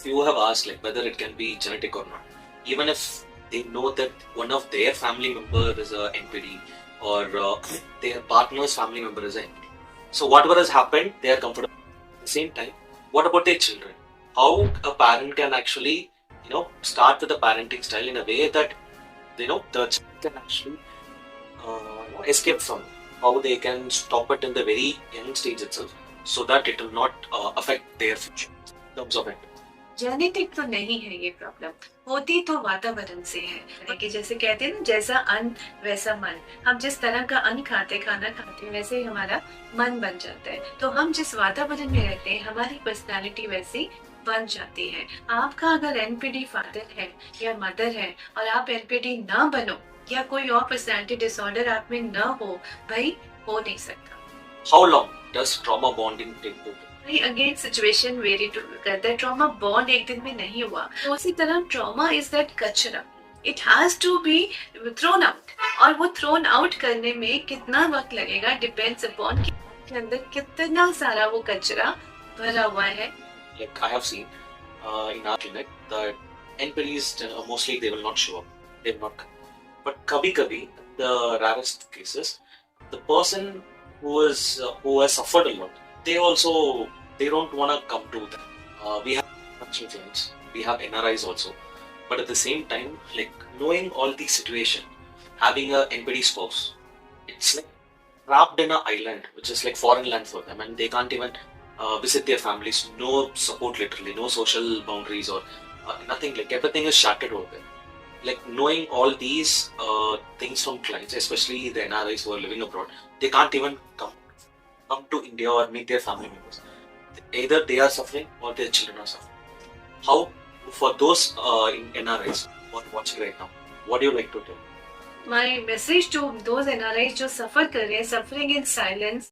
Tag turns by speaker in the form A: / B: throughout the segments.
A: Few have asked like whether it can be genetic or not. Even if they know that one of their family member is a NPD or their partner's family member is a NPD. So whatever has happened, they are comfortable. At the same time, what about their children? How a parent can actually, start with the parenting style in a way that the child can actually escape from. How they can stop it in the very young stage itself, so that it will not affect their future in terms of it.
B: Genetic तो नहीं है ये problem, होती तो वातावरण से है कि जैसे कहते हैं ना, जैसा अन्न वैसा मन। हम जिस तरह का अन्न खाते खाना खाते हैं वैसे ही हमारा मन बन जाता है। तो हम जिस वातावरण में रहते हैं हमारी पर्सनालिटी वैसी बन जाती है। आपका अगर एनपीडी फादर है या मदर है और आप एनपीडी ना बनो या कोई और पर्सनालिटी डिसऑर्डर आप में ना हो, भाई हो नहीं सकता।
A: How long does trauma bonding take to?
B: Again situation very करता है। ट्रॉमा बॉन्ड एक दिन में नहीं हुआ। तो उसी तरह ट्रॉमा इज दैट कचरा, it has to be thrown out. और वो थ्रोन आउट करने में कितना वक्त लगेगा डिपेंड्स अपॉन कि आपके अंदर कितना सारा वो कचरा भरा हुआ है।
A: Like I have seen in our clinic that NPDs mostly they will not show up, they will not come. But kabhi the rarest cases, the person who has suffered a lot, they don't want to come to them. We have international clients, we have NRIs also, but at the same time, like knowing all the situation, having a NPD spouse, it's like trapped in an island, which is like foreign land for them, and they can't even visit their families. No support, literally, no social boundaries or nothing. Like everything is shattered over there. Like knowing all these things from clients, especially the NRIs who are living abroad, they can't even come to India or meet their family members. Either they are suffering or their children are suffering. How, for those NRIs who are watching right now, what do you like to tell?
B: My message to those NRIs जो suffer कर रहे हैं, suffering in silence।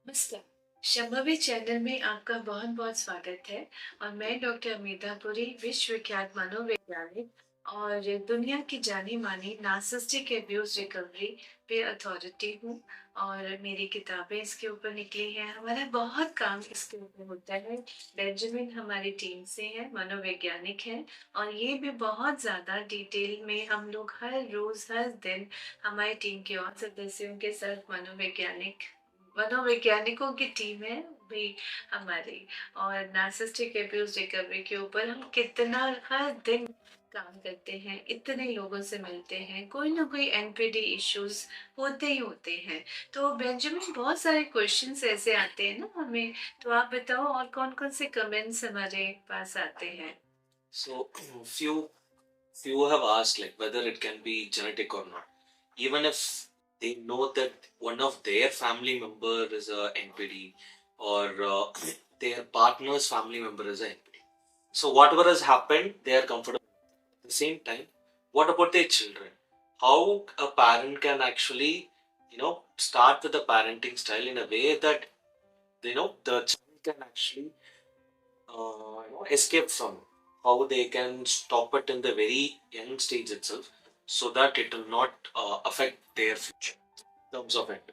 B: नमस्कार, Shambhavi channel में आपका बहुत बहुत स्वागत है। और मैं डॉक्टर अमिता पुरी, विश्व विख्यात मनोवैज्ञानिक और दुनिया की जानी मानी नार्सिसिस्टिक अब्यूज रिकवरी पे अथॉरिटी हूँ। और मेरी किताबें इसके ऊपर निकली हैं। हमारा बहुत काम इसके ऊपर होता है। बेंजामिन हमारी टीम से है, मनोवैज्ञानिक है, और ये भी बहुत ज़्यादा डिटेल में हम लोग हर रोज़ हर दिन हमारी टीम के और सदस्यों के साथ मनोवैज्ञानिकों की टीम है भी हमारी। और नार्सिसिस्टिक अब्यूज रिकवरी के ऊपर हम कितना हर दिन काम करते हैं, इतने लोगों से मिलते हैं, कोई ना कोई एनपीडी इश्यूज होते ही होते हैं। तो बेंजामिन, बहुत सारे क्वेश्चंस ऐसे आते हैं ना हमें, तो आप बताओ और कौन कौन से कमेंट्स हमारे पास आते हैं।
A: So few have asked like whether it can be genetic or not. Even if they know that one of their family member is a NPD or their partner's family member is a NPD. So whatever has happened, they are comfortable. At the same time, what about their children? How a parent can actually, start with the parenting style in a way that the child can actually escape from. How they can stop it in the very young stage itself, so that it will not affect their future in terms of it.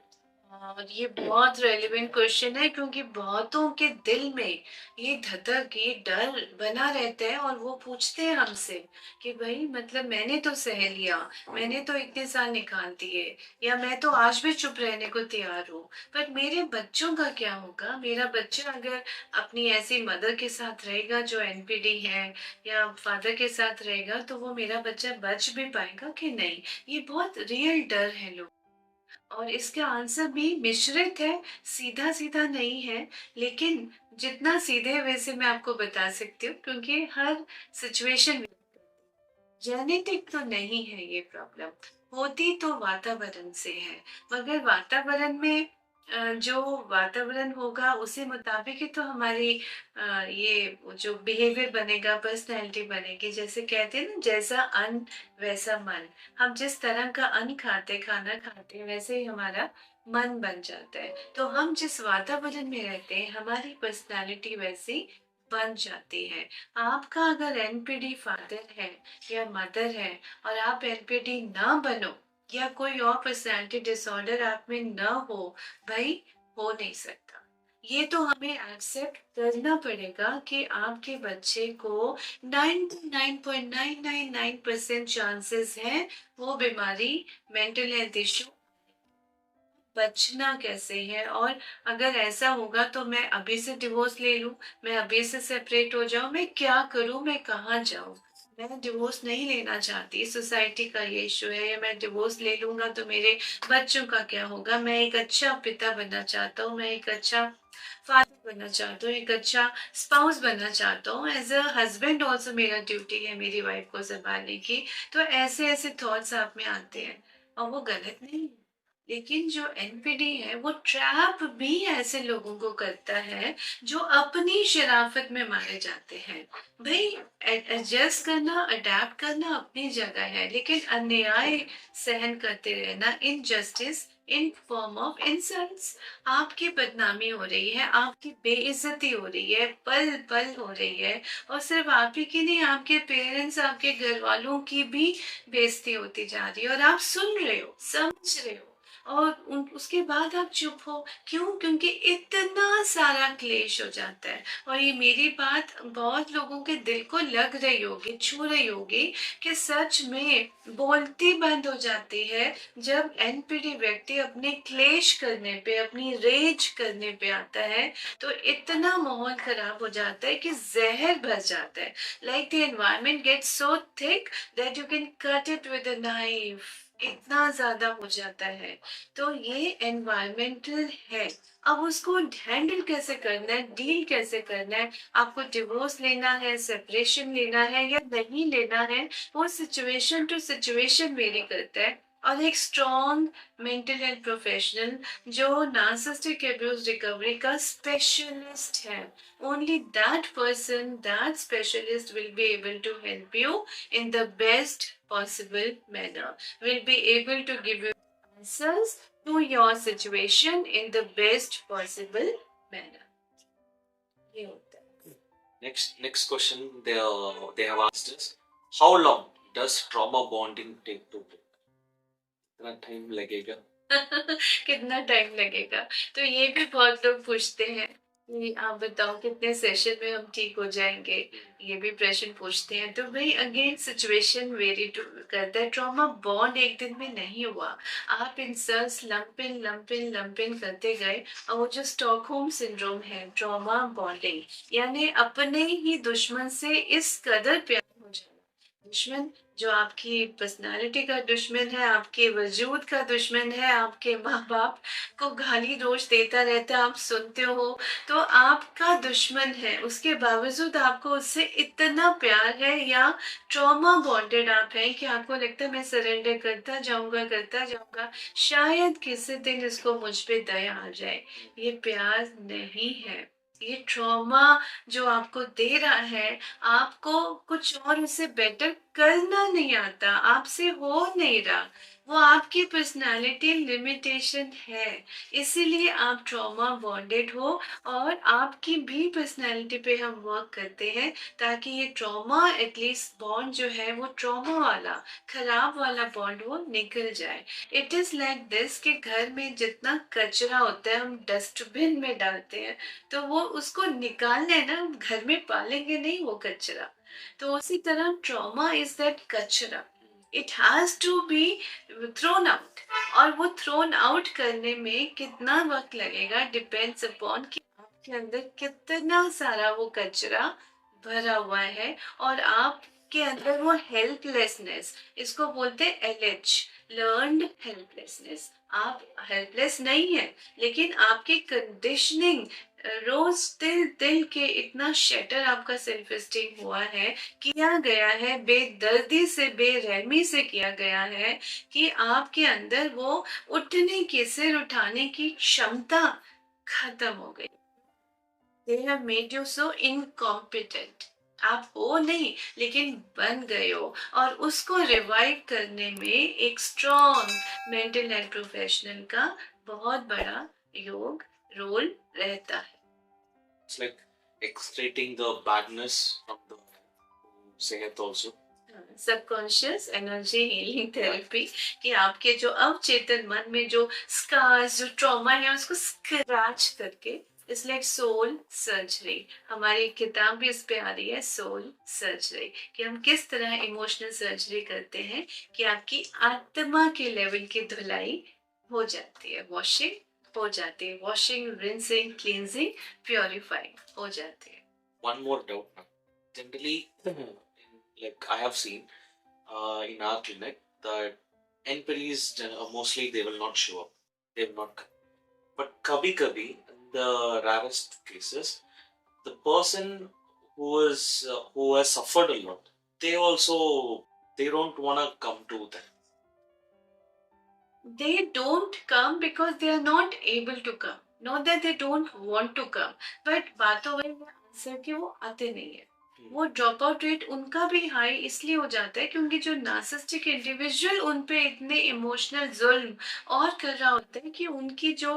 B: और ये बहुत relevant question है, क्योंकि बहुतों के दिल में ये धधक, ये डर बना रहता है। और वो पूछते हैं हमसे कि भाई मतलब मैंने तो सह लिया, मैंने तो इतने साल निकाल दिए, या मैं तो आज भी चुप रहने को तैयार हूँ, पर मेरे बच्चों का क्या होगा? मेरा बच्चा अगर अपनी ऐसी मदर के साथ रहेगा जो एनपीडी है, या फादर के साथ रहेगा, तो वो मेरा बच्चा बच भी पाएगा कि नहीं? ये बहुत रियल डर है लोग। और इसका आंसर भी मिश्रित है, सीधा सीधा नहीं है। लेकिन जितना सीधे वैसे मैं आपको बता सकती हूँ, क्योंकि हर सिचुएशन जेनेटिक तो नहीं है ये प्रॉब्लम, होती तो वातावरण से है। मगर वातावरण में जो वातावरण होगा उसी मुताबिक ही तो हमारी ये जो बिहेवियर बनेगा, पर्सनैलिटी बनेगी। जैसे कहते हैं ना, जैसा अन्न वैसा मन। हम जिस तरह का अन्न खाते खाना खाते हैं वैसे ही हमारा मन बन जाता है। तो हम जिस वातावरण में रहते हैं हमारी पर्सनैलिटी वैसी बन जाती है। आपका अगर एनपीडी फादर है या मदर है और आप एनपीडी ना बनो, या कोई और पर्सनैलिटी डिसऑर्डर आप में ना हो, भाई हो नहीं सकता। ये तो हमें एक्सेप्ट करना पड़ेगा कि आपके बच्चे को 99.999% चांसेस है वो बीमारी, मेंटल हेल्थ इश्यू। बचना कैसे है? और अगर ऐसा होगा तो मैं अभी से डिवोर्स ले लूं, मैं अभी से सेपरेट हो जाऊं, मैं क्या करूं, मैं कहाँ जाऊं? मैं डिवोर्स नहीं लेना चाहती, सोसाइटी का ये इशू है, या मैं डिवोर्स ले लूंगा तो मेरे बच्चों का क्या होगा? मैं एक अच्छा पिता बनना चाहता हूँ, मैं एक अच्छा फादर बनना चाहता हूँ, एक अच्छा स्पाउस बनना चाहता हूँ, एज अ हस्बैंड ऑल्सो मेरा ड्यूटी है मेरी वाइफ को संभालने की। तो ऐसे ऐसे थॉट्स आप में आते हैं, और वो गलत नहीं है। लेकिन जो एनपीडी है वो ट्रैप भी ऐसे लोगों को करता है जो अपनी शराफत में मारे जाते हैं। भाई, एडजस्ट करना, अडेप्ट करना अपनी जगह है, लेकिन अन्याय सहन करते रहना, injustice in form of insults, आपकी बदनामी हो रही है, आपकी बेइज्जती हो रही है, पल पल हो रही है। और सिर्फ आप ही की नहीं, आपके पेरेंट्स, आपके घर वालों की भी बेइज्जती होती जा रही है, और आप सुन रहे हो, समझ रहे हो, और उसके बाद आप चुप हो। क्यों? क्योंकि इतना सारा क्लेश हो जाता है। और ये मेरी बात बहुत लोगों के दिल को लग रही होगी, छू रही होगी, कि सच में बोलती बंद हो जाती है जब एनपीडी व्यक्ति अपने क्लेश करने पे, अपनी रेज करने पे आता है। तो इतना माहौल खराब हो जाता है कि जहर बस जाता है। Like the environment gets so thick that you can cut it with a knife, इतना ज्यादा हो जाता है। तो ये एनवायरमेंटल है। अब उसको हैंडल कैसे करना है, डील कैसे करना है, आपको डिवोर्स लेना है, सेपरेशन लेना है या नहीं लेना है, वो सिचुएशन टू सिचुएशन वेरी करता है। और एक स्ट्रॉन्ग मेंटल हेल्थ प्रोफेशनल जो नार्सिसिस्टिक अब्यूज रिकवरी का स्पेशलिस्ट है, only that person, that specialist will be able to help you in the best possible manner, will be able to give you answers to your situation in the best possible manner. ये होता है।
A: Next question they have asked us, how long does trauma bonding take to break? कितना time लगेगा?
B: कितना time लगेगा? तो ये भी बहुत लोग पूछते हैं कि आप बताओ कितने सेशन में हम ठीक हो जाएंगे, ये भी प्रश्न पूछते हैं। तो भाई अगेन सिचुएशन वेरी करता है। ट्रॉमा बॉन्ड एक दिन में नहीं हुआ, आप इंसल्ट्स लंपिन लंपिन लंपिन करते गए, और वो जो स्टॉकहोम सिंड्रोम है, ट्रॉमा बॉन्डिंग, यानी अपने ही दुश्मन से इस कदर प्यार हो जाना। दुश्मन जो आपकी पर्सनालिटी का दुश्मन है, आपके वजूद का दुश्मन है, आपके माँ बाप को गाली रोज देता रहता है, आप सुनते हो, तो आपका दुश्मन है, उसके बावजूद आपको उससे इतना प्यार है, या ट्रॉमा बॉन्डेड आप हैं कि आपको लगता है मैं सरेंडर करता जाऊंगा, शायद किसी दिन इसको मुझ पे दया आ जाए। ये प्यार नहीं है, ये ट्रॉमा जो आपको दे रहा है, आपको कुछ और उससे बेटर करना नहीं आता, आपसे हो नहीं रहा, वो आपकी पर्सनालिटी लिमिटेशन है, इसीलिए आप ट्रॉमा बॉन्डेड हो। और आपकी भी पर्सनालिटी पे हम वर्क करते हैं, ताकि ये ट्रॉमा एटलीस्ट बॉन्ड जो है, वो ट्रॉमा वाला खराब वाला बॉन्ड वो निकल जाए। इट इज लाइक दिस कि घर में जितना कचरा होता है हम डस्टबिन में डालते हैं, तो वो उसको निकालना है ना, घर में पालेंगे नहीं वो कचरा। तो उसी तरह ट्रॉमा इज दैट कचरा, it has to be thrown out. और वो थ्रोन आउट करने में कितना वक्त लगेगा डिपेंड्स अपॉन कि आपके अंदर कितना सारा वो कचरा भरा हुआ है, और आपके अंदर वो हेल्पलेसनेस, इसको बोलते हैं एलएच, लर्नड हेल्पलेसनेस। आप हेल्पलेस नहीं है, लेकिन आपकी कंडीशनिंग रोज दिल दिल के इतना शटर आपका सेल्फ एस्टीम हुआ है, किया गया है, बेदर्दी से बेरहमी से किया गया है, कि आपके अंदर वो उठने की, सिर उठाने की क्षमता खत्म हो गई। They have made you so incompetent, आप हो नहीं लेकिन बन गए हो। और उसको रिवाइव करने में एक स्ट्रॉन्ग मेंटल हेल्थ प्रोफेशनल का बहुत बड़ा योग रोल रहता है।
A: It's like extracting the badness from the sehat also.
B: Subconscious energy healing therapy, कि आपके जो अवचेतन मन में जो स्कार्स, जो ट्रॉमा है, उसको स्क्रैच करके इट्स लाइक सोल सर्जरी। हमारी किताब भी इस पे आ रही है, सोल सर्जरी, कि हम किस तरह इमोशनल सर्जरी करते हैं कि आपकी आत्मा के लेवल की धुलाई हो जाती है, वॉशिंग हो जाती है, वॉशिंग, रिंसिंग, क्लींजिंग, प्योरीफाइंग हो जाती है।
A: One more doubt now. Generally, like I have seen in our clinic that inquiries mostly they will not show up. They will not come. But kabhi kabhi, the rarest cases, the person who has suffered a lot, they also they don't wanna come to that.
B: They don't come because they are not able to come, not that they don't want to come, but बात तो वही है answer कि वो आते नहीं है। वो ड्रॉप आउट रेट उनका भी हाई इसलिए हो जाता है क्योंकि जो नार्सिसिस्टिक इंडिविजुअल उन पे इतने इमोशनल जुल्म और कर रहा होता है कि उनकी जो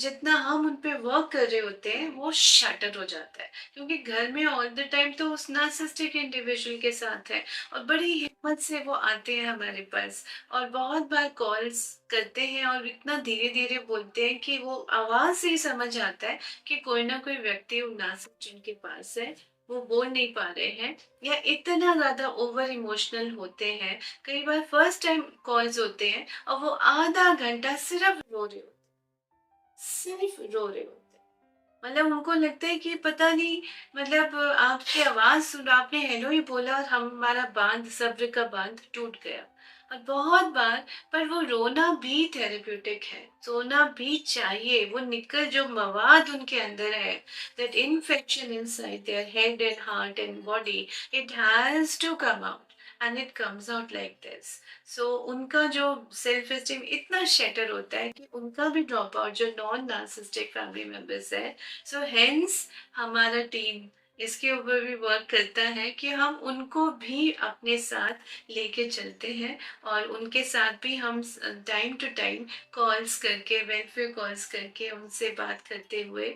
B: जितना हम उन पे वर्क कर रहे होते हैं वो शटर हो जाता है, क्योंकि घर में ऑल द टाइम तो उस नार्सिसिस्टिक इंडिविजुअल के साथ है और बड़ी हिम्मत से वो आते हैं हमारे पास और बहुत बार कॉल्स करते हैं और इतना धीरे धीरे बोलते हैं कि वो आवाज से ही समझ आता है कि कोई ना कोई व्यक्ति नार्सिसिस्ट जिनके पास है वो बोल नहीं पा रहे हैं या इतना ज्यादा ओवर इमोशनल होते हैं। कई बार फर्स्ट टाइम कॉल्स होते हैं और वो आधा घंटा सिर्फ रो रहे होते सिर्फ रो रहे होते मतलब उनको लगता है कि पता नहीं, मतलब आपकी आवाज सुन, आपने हेलो ही बोला और हमारा बांध, सब्र का बांध टूट गया। और बहुत बार पर वो रोना भी थेरेप्यूटिक है, सोना भी चाहिए, वो निकल जो मवाद उनके अंदर है, that infection inside their head and heart and body, it has to come out and it comes out like this. So उनका जो सेल्फ एस्टीम इतना शैटर होता है कि उनका भी ड्रॉप आउट जो नॉन नार्सिसिस्टिक फैमिली मेंबर्स है। सो हेंस हमारा टीम इसके ऊपर भी वर्क करता है कि हम उनको भी अपने साथ लेके चलते हैं और उनके साथ भी हम टाइम टू टाइम कॉल्स करके, वेलफेयर कॉल्स करके उनसे बात करते हुए,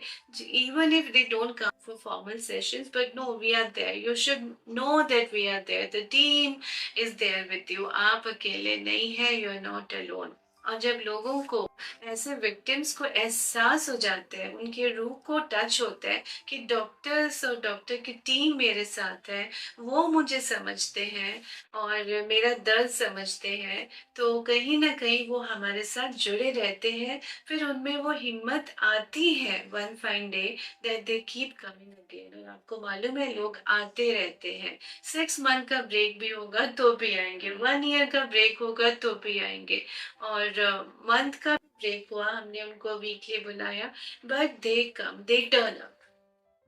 B: even if they don't come for formal sessions, but no, we are there, you should know that we are there, the team is there with you, आप अकेले नहीं है, you are not alone। और जब लोगों को, ऐसे विक्टिम्स को एहसास हो जाता है, उनके रूह को टच होता है कि डॉक्टर्स और डॉक्टर की टीम मेरे साथ है, वो मुझे समझते हैं और मेरा दर्द समझते हैं, तो कहीं ना कहीं वो हमारे साथ जुड़े रहते हैं। फिर उनमें वो हिम्मत आती है one fine day that they keep coming again. और आपको मालूम है लोग आते रहते हैं, 6 मंथ का ब्रेक भी होगा तो भी आएंगे, 1 ईयर का ब्रेक होगा तो भी आएंगे, और मंथ का ब्रेक हुआ हमने उनको वीकली बुलाया, but they come, they turn up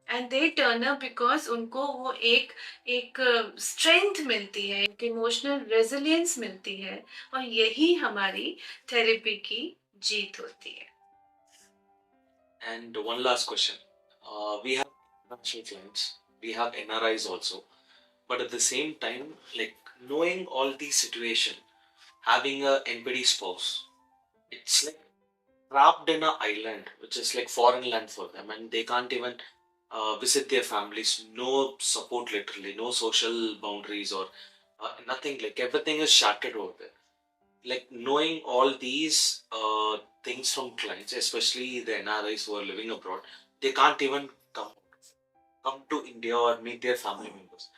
B: and they turn up because उनको वो एक एक स्ट्रेंथ मिलती है, एक इमोशनल रेजिलियंस मिलती है, और यही हमारी थेरेपी की जीत होती है।
A: And one last question. We have international clients, we have NRIs also, but at the same time, like knowing all these situation, having a NPD spouse, it's like trapped in an island, which is like foreign land for them, and they can't even visit their families. No support, literally, no social boundaries or nothing. Like everything is shattered over there. Like knowing all these things from clients, especially the NRIs who are living abroad, they can't even come to India or meet their family members.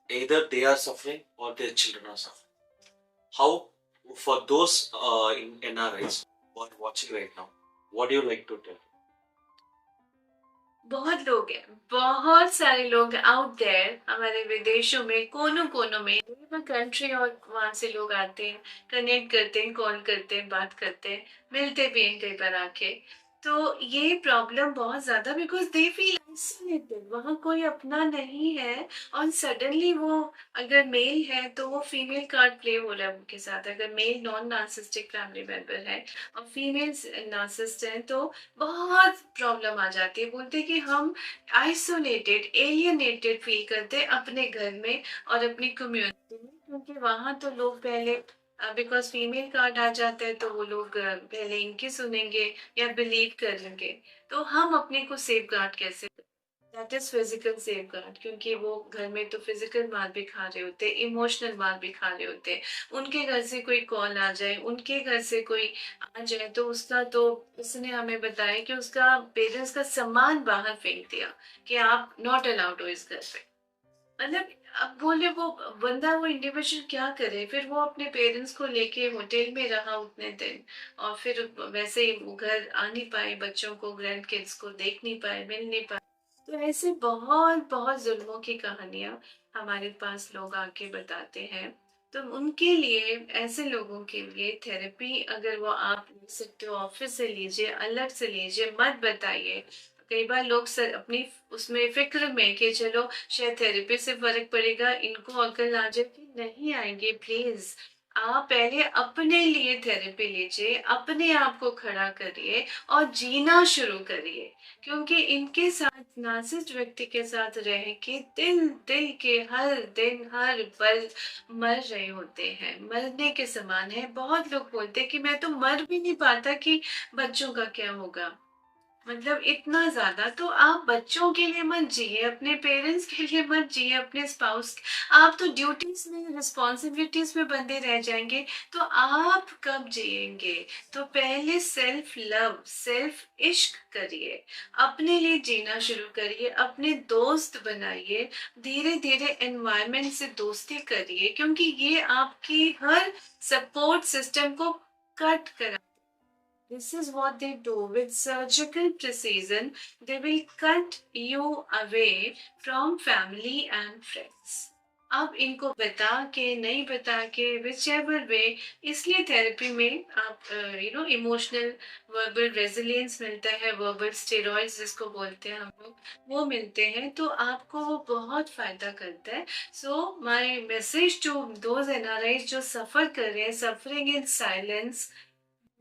A: Either they are suffering or their children are suffering. How, for those in NRIs who are watching right now, what do you like to tell?
B: बहुत लोग हैं, बहुत सारे लोग out there, हमारे विदेशों में कोनों कोनों में कंट्री, और वहां से लोग आते हैं, कनेक्ट करते हैं, कॉल करते हैं, बात करते हैं, मिलते भी हैं कई बार आके। तो ये प्रॉब्लम बहुत ज्यादा, बिकॉज दे फील आइसोलेटेड, वहाँ कोई अपना नहीं है, और सडनली वो अगर मेल है तो वो फीमेल कार्ड प्ले हो रहा है उनके साथ, अगर male non narcissistic family member है और फीमेल नार्सिसिस्ट है तो बहुत प्रॉब्लम आ जाती है। बोलते कि हम आइसोलेटेड, एलियनेटेड फील करते हैं अपने घर में और अपनी कम्युनिटी में, क्योंकि वहाँ तो लोग पहले, बिकॉज फीमेल कार्ड आ जाता है तो वो लोग पहले इनकी सुनेंगे या बिलीव करेंगे, तो हम अपने को सेफ गार्ड कैसे करें? That is physical safe guard, क्योंकि वो घर में तो फिजिकल मार भी खा रहे होते, इमोशनल मार भी खा रहे होते। उनके घर से कोई कॉल आ जाए, उनके घर से कोई आ जाए, तो उसका तो, उसने हमें बताया कि उसका पेरेंट्स का सामान बाहर फेंक दिया कि आप नॉट अलाउड हो इस घर पे। मतलब अब बोले वो बंदा, वो इंडिविजुअल क्या करे, फिर वो अपने पेरेंट्स को लेके होटल में रहा उतने दिन, और फिर वैसे ही वो घर आ नहीं पाए, बच्चों को, ग्रैंड किड्स को देख नहीं पाए, मिल नहीं पाए। तो ऐसे बहुत बहुत जुल्मों की कहानियां हमारे पास लोग आके बताते हैं। तो उनके लिए, ऐसे लोगों के लिए थेरेपी अगर वो आप ले सकते हो, ऑफिस से लीजिए, अलग से लीजिए, मत बताइए। कई बार लोग अपनी उसमें फिक्र में कि चलो शायद थेरेपी से फर्क पड़ेगा, इनको अकल आ जाए, कि नहीं आएंगे। प्लीज, आप पहले अपने लिए थेरेपी लीजिए, अपने आप को खड़ा करिए और जीना शुरू करिए। क्योंकि इनके साथ, नार्सिसिस्ट व्यक्ति के साथ रह के दिल दिल के हर दिन हर पल मर रहे होते हैं, मरने के समान है। बहुत लोग बोलते हैं कि मैं तो मर भी नहीं पाता कि बच्चों का क्या होगा। मतलब इतना ज्यादा, तो आप बच्चों के लिए मत जिए, अपने पेरेंट्स के लिए मत जिए, अपने स्पाउस, आप तो ड्यूटीज में, रिस्पॉन्सिबिलिटीज में बंधे रह जाएंगे, तो आप कब जिएंगे। तो पहले सेल्फ लव, सेल्फ इश्क करिए, अपने लिए जीना शुरू करिए, अपने दोस्त बनाइए, धीरे धीरे एनवायरनमेंट से दोस्ती करिए, क्योंकि ये आपकी हर सपोर्ट सिस्टम को कट कर, this is what they do with surgical precision. They will cut you away from family and friends. अब इनको बता के, नहीं बता के, विच एवर वे, इसलिए थेरेपी में आप इमोशनल वर्बल रेजिलियंस मिलता है, वर्बल स्टेरॉइड्स जिसको बोलते हैं हम लोग, वो मिलते हैं, तो आपको वो बहुत फायदा करता है। So my message to those NRI जो सफर कर रहे हैं, सफरिंग इन साइलेंस,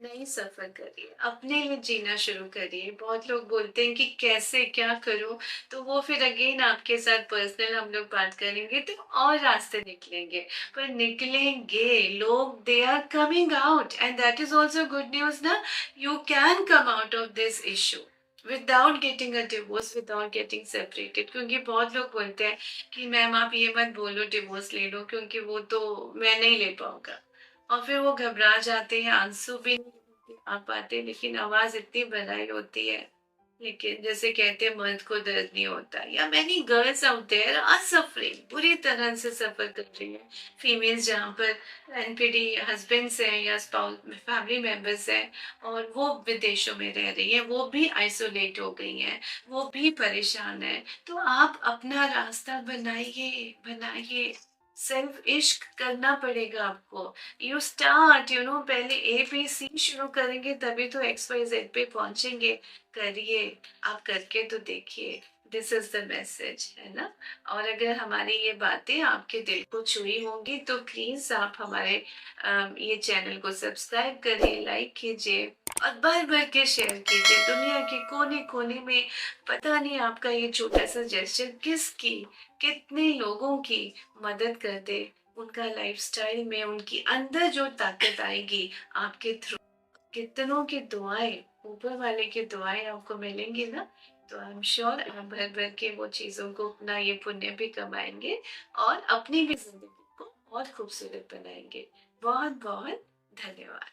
B: नहीं सफर करिए, अपने लिए जीना शुरू करिए। बहुत लोग बोलते हैं कि कैसे, क्या करूं, तो वो फिर अगेन आपके साथ पर्सनल हम लोग बात करेंगे, तो और रास्ते निकलेंगे। पर निकलेंगे लोग, they are coming out, and that is also good news ना। You can come out of this issue without getting a divorce, without getting separated. क्योंकि बहुत लोग बोलते हैं कि मैम आप ये मत बोलो डिवोर्स ले लो, क्योंकि वो तो मैं नहीं ले पाऊंगा, और फिर वो घबरा जाते हैं, आंसू भी नहीं आ पाते, लेकिन आवाज इतनी भराई होती है। लेकिन जैसे कहते हैं मर्द को दर्द नहीं होता, या many girls out there are suffering, बुरी तरह से सफर कर रही है, फीमेल्स जहाँ पर एनपीडी हस्बैंड्स हैं या स्पाउस फैमिली मेंबर्स हैं, और वो विदेशों में रह रही है, वो भी आइसोलेट हो गई हैं, वो भी परेशान है। तो आप अपना रास्ता बनाइए, बनाइए, सेल्फ इश्क करना पड़ेगा आपको। यू स्टार्ट, पहले ए बी सी शुरू करेंगे, तभी तो एक्स वाई जेड पे पहुंचेंगे। करिए, आप करके तो देखिए। दिस इज द मैसेज, है ना। और अगर हमारी ये बातें आपके दिल को छुई होंगी, तो प्लीज आप हमारे ये चैनल को सब्सक्राइब करिए, लाइक कीजिए, और भर भर के शेयर कीजिए दुनिया के कोने कोने में। पता नहीं आपका ये छोटा सा जेस्चर किसकी, कितने लोगों की मदद कर दे, उनका लाइफस्टाइल में, उनकी अंदर जो ताकत आएगी आपके थ्रू, कितनों की दुआएं, ऊपर वाले की दुआएं आपको मिलेंगी ना। तो आई एम श्योर आप भर भर के वो चीजों को, अपना ये पुण्य भी कमाएंगे, और अपनी भी जिंदगी को और खूबसूरत बनाएंगे। बहुत बहुत धन्यवाद।